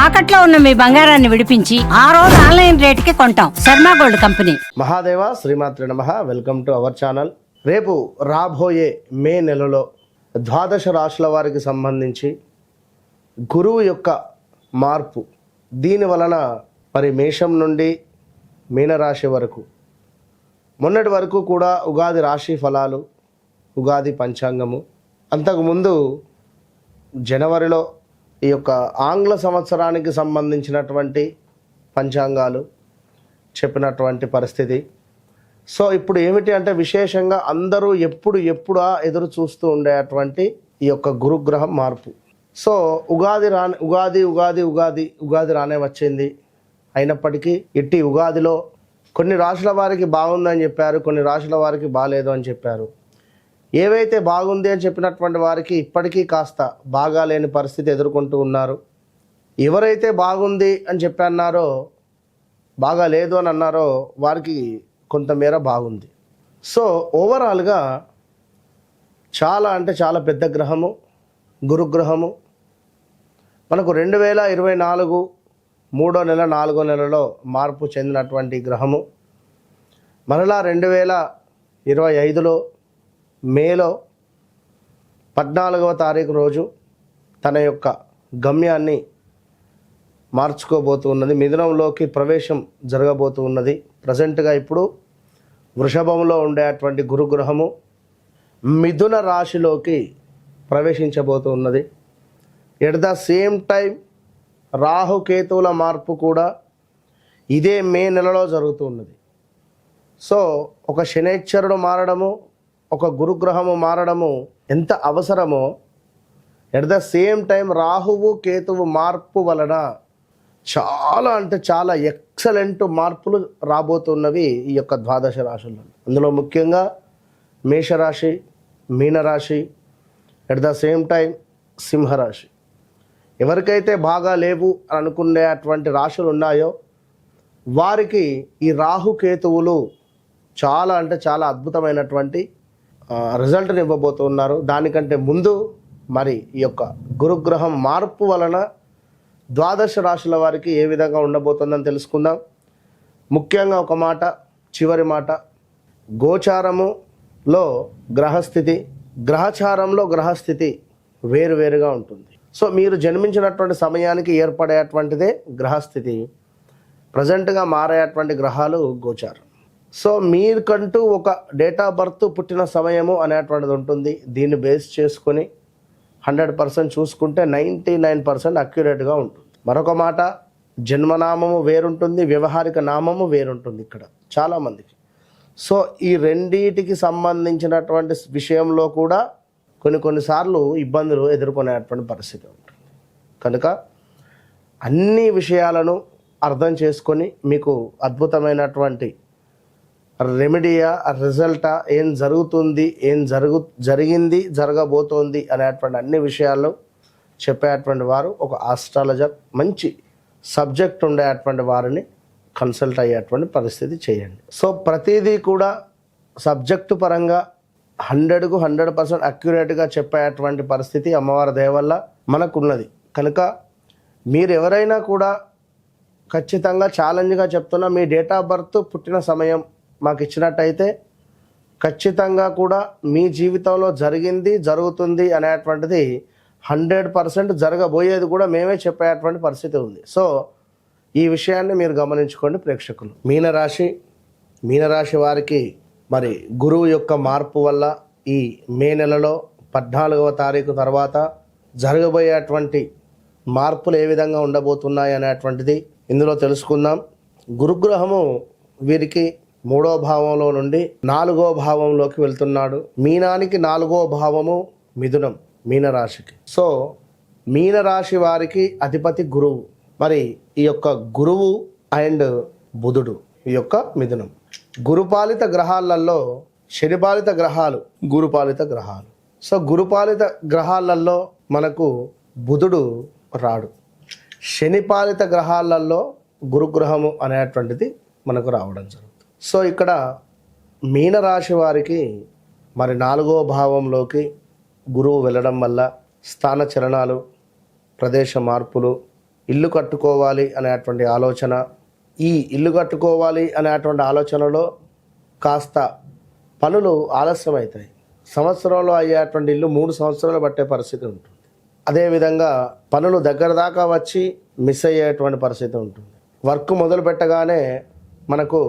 తాకట్లో ఉన్న మీ బంగారాన్ని విడిపించి ఆ రోజు ఆన్లైన్ రేటుకి కొంటాం. Sharma gold company. మహాదేవ శ్రీమాత్రి నమః. Welcome to our channel. రేపు రాబోయే మే నెలలో ద్వాదశ రాశుల వారికి సంబంధించి గురువు యొక్క మార్పు, దీని వలన మరి మేషం నుండి మీనరాశి వరకు, మొన్నటి వరకు కూడా ఉగాది రాశి ఫలాలు, ఉగాది పంచాంగము, అంతకుముందు జనవరిలో ఈ యొక్క ఆంగ్ల సంవత్సరానికి సంబంధించినటువంటి పంచాంగాలు చెప్పినటువంటి పరిస్థితి. సో ఇప్పుడు ఏమిటి అంటే విశేషంగా అందరూ ఎప్పుడా ఎదురు చూస్తూ ఉండేటువంటి ఈ యొక్క గురుగ్రహం మార్పు. సో ఉగాది రానే వచ్చింది. అయినప్పటికీ ఇట్టి ఉగాదిలో కొన్ని రాశుల వారికి బాగుందని చెప్పారు, కొన్ని రాశుల వారికి బాగాలేదు అని చెప్పారు. ఏవైతే బాగుంది అని చెప్పినటువంటి వారికి ఇప్పటికీ కాస్త బాగా లేని పరిస్థితి ఎదుర్కొంటూ ఉన్నారు. ఎవరైతే బాగుంది అని చెప్పన్నారో, బాగా లేదు అని అన్నారో వారికి కొంతమేర బాగుంది. సో ఓవరాల్గా చాలా అంటే చాలా పెద్ద గ్రహము గురుగ్రహము. మనకు 2024 3వ నెల 4వ నెలలో మార్పు చెందినటువంటి గ్రహము మరలా 2025లో మేలో 14వ తారీఖు రోజు తన యొక్క గమ్యాన్ని మార్చుకోబోతూ ఉన్నది. మిథునంలోకి ప్రవేశం జరగబోతూ ఉన్నది. ప్రజెంట్గా ఇప్పుడు వృషభంలో ఉండేటువంటి గురుగ్రహము మిథున రాశిలోకి ప్రవేశించబోతూ ఉన్నది. ఎట్ ద సేమ్ టైం రాహుకేతువుల మార్పు కూడా ఇదే మే నెలలో జరుగుతూ ఉన్నది. సో ఒక శనైశ్చరుడు మారడము, ఒక గురుగ్రహము మారడము ఎంత అవసరమో, ఎట్ ద సేమ్ టైం రాహువు కేతువు మార్పు వలన చాలా అంటే చాలా ఎక్సలెంట్ మార్పులు రాబోతున్నవి ఈ యొక్క ద్వాదశ రాశుల్లో. అందులో ముఖ్యంగా మేషరాశి, మీనరాశి, ఎట్ ద సేమ్ టైం సింహరాశి. ఎవరికైతే బాగా లేవు అని అనుకునేటువంటి రాశులు ఉన్నాయో వారికి ఈ రాహుకేతువులు చాలా అంటే చాలా అద్భుతమైనటువంటి రిజల్ట్ని ఇవ్వబోతున్నారు. దానికంటే ముందు మరి ఈ యొక్క గురుగ్రహం మార్పు వలన ద్వాదశ రాశుల వారికి ఏ విధంగా ఉండబోతుందని తెలుసుకుందాం. ముఖ్యంగా ఒక మాట, చివరి మాట, గోచారములో గ్రహస్థితి, గ్రహచారంలో గ్రహస్థితి వేరువేరుగా ఉంటుంది. సో మీరు జన్మించినటువంటి సమయానికి ఏర్పడేటువంటిదే గ్రహస్థితి. ప్రజెంట్గా మారేటువంటి గ్రహాలు గోచారం. సో మీకంటూ ఒక డేట్ ఆఫ్ బర్త్, పుట్టిన సమయము అనేటువంటిది ఉంటుంది. దీన్ని బేస్ చేసుకొని 100% చూసుకుంటే 99% అక్యురేట్గా ఉంటుంది. మరొక మాట, జన్మనామము వేరుంటుంది, వ్యవహారిక నామము వేరుంటుంది ఇక్కడ చాలామందికి. సో ఈ రెండింటికి సంబంధించినటువంటి విషయంలో కూడా కొన్నిసార్లు ఇబ్బందులు ఎదుర్కొనేటువంటి పరిస్థితి ఉంటుంది. కనుక అన్ని విషయాలను అర్థం చేసుకొని మీకు అద్భుతమైనటువంటి రెమెడియా, రిజల్టా, ఏం జరుగుతుంది, జరిగింది, జరగబోతోంది అనేటువంటి అన్ని విషయాలు చెప్పేటువంటి వారు ఒక ఆస్ట్రాలజర్, మంచి సబ్జెక్ట్ ఉండేటువంటి వారిని కన్సల్ట్ అయ్యేటువంటి పరిస్థితి చేయండి. సో ప్రతిదీ కూడా సబ్జెక్టు పరంగా 100కు 100% అక్యురేట్గా చెప్పేటువంటి పరిస్థితి అమ్మవారి దయ వల్ల మనకున్నది. కనుక మీరు ఎవరైనా కూడా ఖచ్చితంగా ఛాలెంజ్గా చెప్తున్నా, మీ డేట్ ఆఫ్ బర్త్, పుట్టిన సమయం మాకు ఇచ్చినట్టయితే ఖచ్చితంగా కూడా మీ జీవితంలో జరిగింది, జరుగుతుంది అనేటువంటిది 100% జరగబోయేది కూడా మేమే చెప్పేటువంటి పరిస్థితి ఉంది. సో ఈ విషయాన్ని మీరు గమనించుకోండి ప్రేక్షకులు. మీనరాశి వారికి మరి గురువు యొక్క మార్పు వల్ల ఈ మే నెలలో 14వ తారీఖు తర్వాత జరగబోయేటువంటి మార్పులు ఏ విధంగా ఉండబోతున్నాయి అనేటువంటిది ఇందులో తెలుసుకుందాం. గురుగ్రహము వీరికి 3వ భావంలో నుండి 4వ భావంలోకి వెళ్తున్నాడు. మీనానికి 4వ భావము మిథునం, మీనరాశికి. సో మీనరాశి వారికి అధిపతి గురువు. మరి ఈ యొక్క గురువు అండ్ బుధుడు ఈ యొక్క మిథునం. గురుపాలిత గ్రహాలలో శనిపాలిత గ్రహాలు గురుపాలిత గ్రహాలు. సో గురుపాలిత గ్రహాలలో మనకు బుధుడు రాడు. శనిపాలిత గ్రహాలలో గురుగ్రహము అనేటువంటిది మనకు రావడం జరుగుతుంది. సో ఇక్కడ మీనరాశి వారికి మరి 4వ భావంలోకి గురువు వెళ్ళడం వల్ల స్థాన చలనాలు, ప్రదేశ మార్పులు, ఇల్లు కట్టుకోవాలి అనేటువంటి ఆలోచన, ఈ ఇల్లు కట్టుకోవాలి అనేటువంటి ఆలోచనలో కాస్త పనులు ఆలస్యం అవుతాయి. సంవత్సరంలో అయ్యేటువంటి ఇల్లు 3 సంవత్సరాలు పట్టే పరిస్థితి ఉంటుంది. అదేవిధంగా పనులు దగ్గర దాకా వచ్చి మిస్ అయ్యేటువంటి పరిస్థితి ఉంటుంది. వర్క్ మొదలు పెట్టగానే మనకు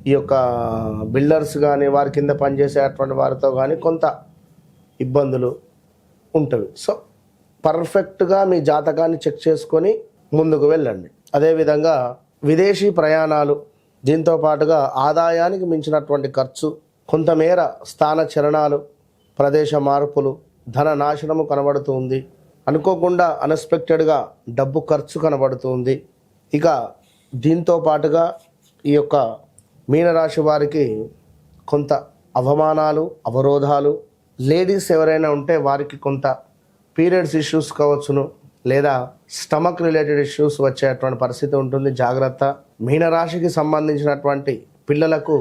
ఈ యొక్క బిల్డర్స్ కానీ వారి కింద పనిచేసేటువంటి వారితో కానీ కొంత ఇబ్బందులు ఉంటవి. సో పర్ఫెక్ట్గా మీ జాతకాన్ని చెక్ చేసుకొని ముందుకు వెళ్ళండి. అదేవిధంగా విదేశీ ప్రయాణాలు, దీంతో పాటుగా ఆదాయానికి మించినటువంటి ఖర్చు, కొంతమేర స్థాన చలనాలు, ప్రదేశ మార్పులు, ధన నాశనము కనబడుతుంది. అనుకోకుండా అన్ఎక్స్పెక్టెడ్గా డబ్బు ఖర్చు కనబడుతుంది. ఇక దీంతో పాటుగా ఈ యొక్క మీనరాశి వారికి కొంత అవమానాలు, అవరోధాలు, లేడీస్ ఎవరైనా ఉంటే వారికి కొంత పీరియడ్స్ ఇష్యూస్ కావచ్చును, లేదా స్టమక్ రిలేటెడ్ ఇష్యూస్ వచ్చేటువంటి పరిస్థితి ఉంటుంది. జాగ్రత్త. మీనరాశికి సంబంధించినటువంటి పిల్లలకు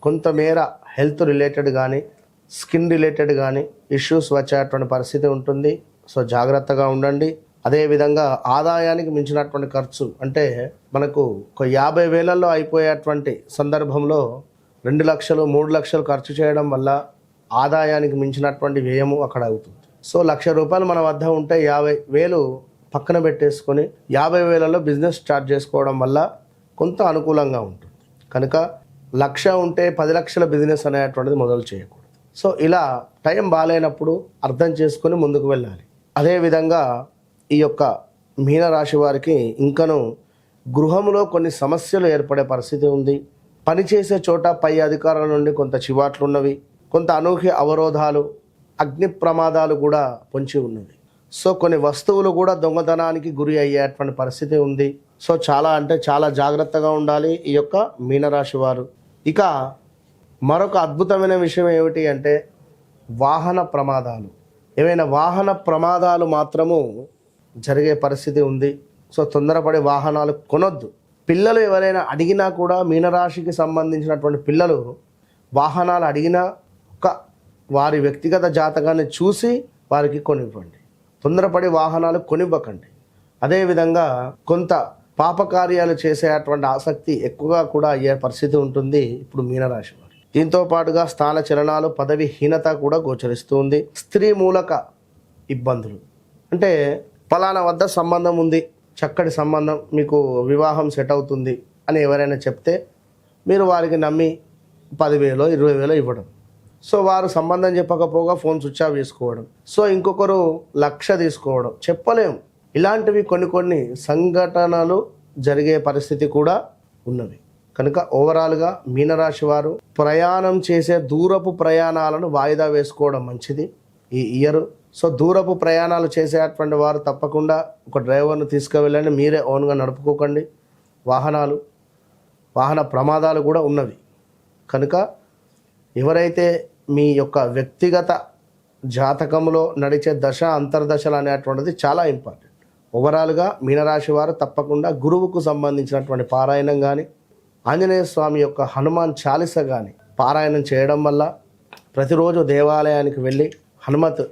కొంతమేర హెల్త్ రిలేటెడ్ కానీ స్కిన్ రిలేటెడ్ కానీ ఇష్యూస్ వచ్చేటువంటి పరిస్థితి ఉంటుంది. సో జాగ్రత్తగా ఉండండి. అదేవిధంగా ఆదాయానికి మించినటువంటి ఖర్చు అంటే మనకు ఒక 50,000 అయిపోయేటువంటి సందర్భంలో 2 లక్షలు 3 లక్షలు ఖర్చు చేయడం వల్ల ఆదాయానికి మించినటువంటి వ్యయము అక్కడ అవుతుంది. సో ₹1,00,000 మన వద్ద ఉంటే 50,000 పక్కన పెట్టేసుకొని 50,000లో బిజినెస్ స్టార్ట్ చేసుకోవడం వల్ల కొంత అనుకూలంగా ఉంటుంది. కనుక 1,00,000 ఉంటే 10 లక్షల బిజినెస్ అనేటువంటిది మొదలు చేయకూడదు. సో ఇలా టైం బాగాలేనప్పుడు అర్థం చేసుకొని ముందుకు వెళ్ళాలి. అదేవిధంగా ఈ యొక్క మీనరాశి వారికి ఇంకను గృహంలో కొన్ని సమస్యలు ఏర్పడే పరిస్థితి ఉంది. పనిచేసే చోట పై అధికారుల నుండి కొంత చివాట్లు ఉన్నవి, కొంత అనూహ్య అవరోధాలు, అగ్ని ప్రమాదాలు కూడా పొంచి ఉన్నవి. సో కొన్ని వస్తువులు కూడా దొంగతనానికి గురి అయ్యేటువంటి పరిస్థితి ఉంది. సో చాలా జాగ్రత్తగా ఉండాలి ఈ యొక్క మీనరాశి వారు. ఇక మరొక అద్భుతమైన విషయం ఏమిటి అంటే వాహన ప్రమాదాలు. ఏవైనా వాహన ప్రమాదాలు మాత్రము జరిగే పరిస్థితి ఉంది. సో తొందరపడి వాహనాలు కొనొద్దు. పిల్లలు ఎవరైనా అడిగినా కూడా మీనరాశికి సంబంధించినటువంటి పిల్లలు వాహనాలు అడిగినా వారి వ్యక్తిగత జాతకాన్ని చూసి వారికి కొనివ్వండి. తొందరపడి వాహనాలు కొనివ్వకండి. అదేవిధంగా కొంత పాపకార్యాలు చేసేటువంటి ఆసక్తి ఎక్కువగా కూడా అయ్యే పరిస్థితి ఉంటుంది ఇప్పుడు మీనరాశి వారు. దీంతో పాటుగా స్థాన చలనాలు, పదవిహీనత కూడా గోచరిస్తుంది. స్త్రీ మూలక ఇబ్బందులు అంటే ఫలానా వద్ద సంబంధం ఉంది, చక్కటి సంబంధం, మీకు వివాహం సెట్ అవుతుంది అని ఎవరైనా చెప్తే మీరు వారికి నమ్మి 10,000 20,000 ఇవ్వడం. సో వారు సంబంధం చెప్పకపోగా ఫోన్ స్విచ్ ఆఫ్ చేసుకోవడం. సో ఇంకొకరు 1,00,000 తీసుకోవడం. చెప్పలేము. ఇలాంటివి కొన్ని సంఘటనలు జరిగే పరిస్థితి కూడా ఉన్నవి. కనుక ఓవరాల్గా మీనరాశి వారు ప్రయాణం చేసే దూరపు ప్రయాణాలను వాయిదా వేసుకోవడం మంచిది ఈ ఇయర్. సో దూరపు ప్రయాణాలు చేసేటువంటి వారు తప్పకుండా ఒక డ్రైవర్ను తీసుకువెళ్ళండి. మీరే ఓన్గా నడుపుకోకండి. వాహన ప్రమాదాలు కూడా ఉన్నవి. కనుక ఎవరైతే మీ యొక్క వ్యక్తిగత జాతకంలో నడిచే దశ అంతర్దశలు అనేటువంటిది చాలా ఇంపార్టెంట్. ఓవరాల్గా మీనరాశి వారు తప్పకుండా గురువుకు సంబంధించినటువంటి పారాయణం కానీ, ఆంజనేయ స్వామి యొక్క హనుమాన్ చాలీస కానీ పారాయణం చేయడం వల్ల, ప్రతిరోజు దేవాలయానికి వెళ్ళి హనుమత్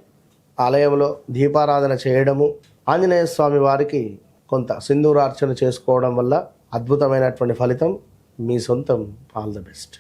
ఆలయంలో దీపారాధన చేయడము, ఆంజనేయ స్వామి వారికి కొంత సింధూరార్చన చేసుకోవడం వల్ల అద్భుతమైనటువంటి ఫలితం మీ సొంతం. All the best.